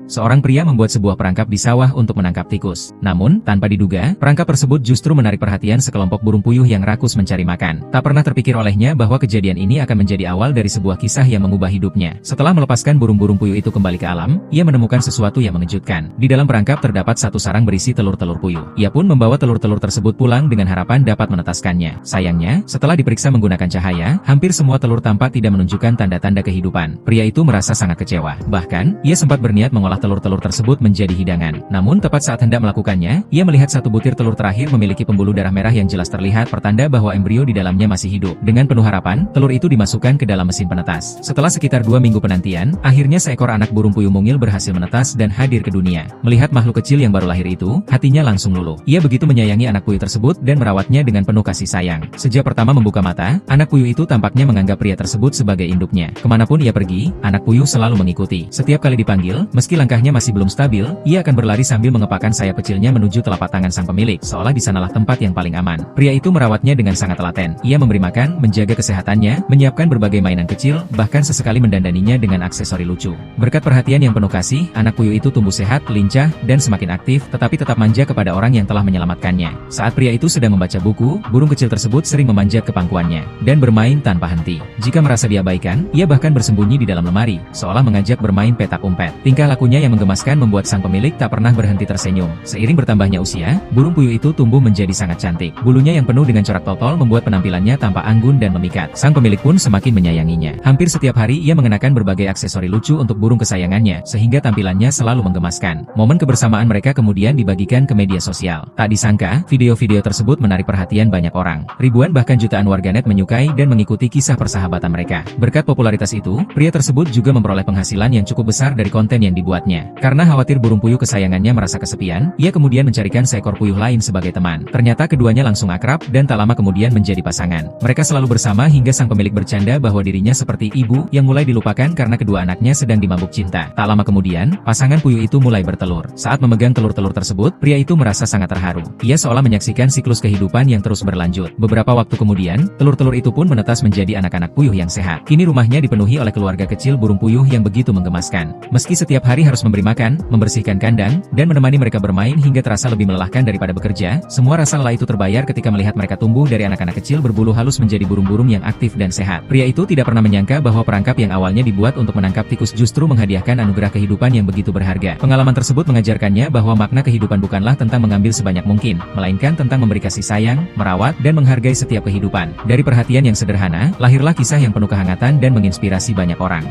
Seorang pria membuat sebuah perangkap di sawah untuk menangkap tikus. Namun, tanpa diduga, perangkap tersebut justru menarik perhatian sekelompok burung puyuh yang rakus mencari makan. Tak pernah terpikir olehnya bahwa kejadian ini akan menjadi awal dari sebuah kisah yang mengubah hidupnya. Setelah melepaskan burung-burung puyuh itu kembali ke alam, ia menemukan sesuatu yang mengejutkan. Di dalam perangkap terdapat satu sarang berisi telur-telur puyuh. Ia pun membawa telur-telur tersebut pulang dengan harapan dapat menetaskannya. Sayangnya, setelah diperiksa menggunakan cahaya, hampir semua telur tampak tidak menunjukkan tanda-tanda kehidupan. Pria itu merasa sangat kecewa. Bahkan, ia sempat berniat mengolah telur-telur tersebut menjadi hidangan. Namun tepat saat hendak melakukannya, ia melihat satu butir telur terakhir memiliki pembuluh darah merah yang jelas terlihat pertanda bahwa embrio di dalamnya masih hidup. Dengan penuh harapan, telur itu dimasukkan ke dalam mesin penetas. Setelah sekitar 2 minggu penantian, akhirnya seekor anak burung puyuh mungil berhasil menetas dan hadir ke dunia. Melihat makhluk kecil yang baru lahir itu, hatinya langsung luluh. Ia begitu menyayangi anak puyuh tersebut dan merawatnya dengan penuh kasih sayang. Sejak pertama membuka mata, anak puyuh itu tampaknya menganggap pria tersebut sebagai induknya. Kemanapun ia pergi, anak puyuh selalu mengikuti. Setiap kali dipanggil, meski langkahnya masih belum stabil, ia akan berlari sambil mengepakkan sayap kecilnya menuju telapak tangan sang pemilik, seolah di sanalah tempat yang paling aman. Pria itu merawatnya dengan sangat telaten. Ia memberi makan, menjaga kesehatannya, menyiapkan berbagai mainan kecil, bahkan sesekali mendandaninya dengan aksesori lucu. Berkat perhatian yang penuh kasih, anak puyuh itu tumbuh sehat, lincah, dan semakin aktif, tetapi tetap manja kepada orang yang telah menyelamatkannya. Saat pria itu sedang membaca buku, burung kecil tersebut sering memanjat ke pangkuannya dan bermain tanpa henti. Jika merasa diabaikan, ia bahkan bersembunyi di dalam lemari, seolah mengajak bermain petak umpet. Tingkah lakunya yang menggemaskan membuat sang pemilik tak pernah berhenti tersenyum. Seiring bertambahnya usia, burung puyuh itu tumbuh menjadi sangat cantik. Bulunya yang penuh dengan corak totol membuat penampilannya tampak anggun dan memikat. Sang pemilik pun semakin menyayanginya. Hampir setiap hari ia mengenakan berbagai aksesori lucu untuk burung kesayangannya, sehingga tampilannya selalu menggemaskan. Momen kebersamaan mereka kemudian dibagikan ke media sosial. Tak disangka, video-video tersebut menarik perhatian banyak orang. Ribuan bahkan jutaan warganet menyukai dan mengikuti kisah persahabatan mereka. Berkat popularitas itu, pria tersebut juga memperoleh penghasilan yang cukup besar dari konten yang dibuatnya. Karena khawatir burung puyuh kesayangannya merasa kesepian, ia kemudian mencarikan seekor puyuh lain sebagai teman. Ternyata keduanya langsung akrab dan tak lama kemudian menjadi pasangan. Mereka selalu bersama hingga sang pemilik bercanda bahwa dirinya seperti ibu yang mulai dilupakan karena kedua anaknya sedang dimabuk cinta. Tak lama kemudian, pasangan puyuh itu mulai bertelur. Saat memegang telur-telur tersebut, pria itu merasa sangat terharu. Ia seolah menyaksikan siklus kehidupan yang terus berlanjut. Beberapa waktu kemudian, telur-telur itu pun menetas menjadi anak-anak puyuh yang sehat. Kini rumahnya dipenuhi oleh keluarga kecil burung puyuh yang begitu menggemaskan. Meski setiap hari harus memberi makan, membersihkan kandang, dan menemani mereka bermain hingga terasa lebih melelahkan daripada bekerja, semua rasa lelah itu terbayar ketika melihat mereka tumbuh dari anak-anak kecil berbulu halus menjadi burung-burung yang aktif dan sehat. Pria itu tidak pernah menyangka bahwa perangkap yang awalnya dibuat untuk menangkap tikus justru menghadiahkan anugerah kehidupan yang begitu berharga. Pengalaman tersebut mengajarkannya bahwa makna kehidupan bukanlah tentang mengambil sebanyak mungkin, melainkan tentang memberi kasih sayang, merawat, dan menghargai setiap kehidupan. Dari perhatian yang sederhana, lahirlah kisah yang penuh kehangatan dan menginspirasi banyak orang.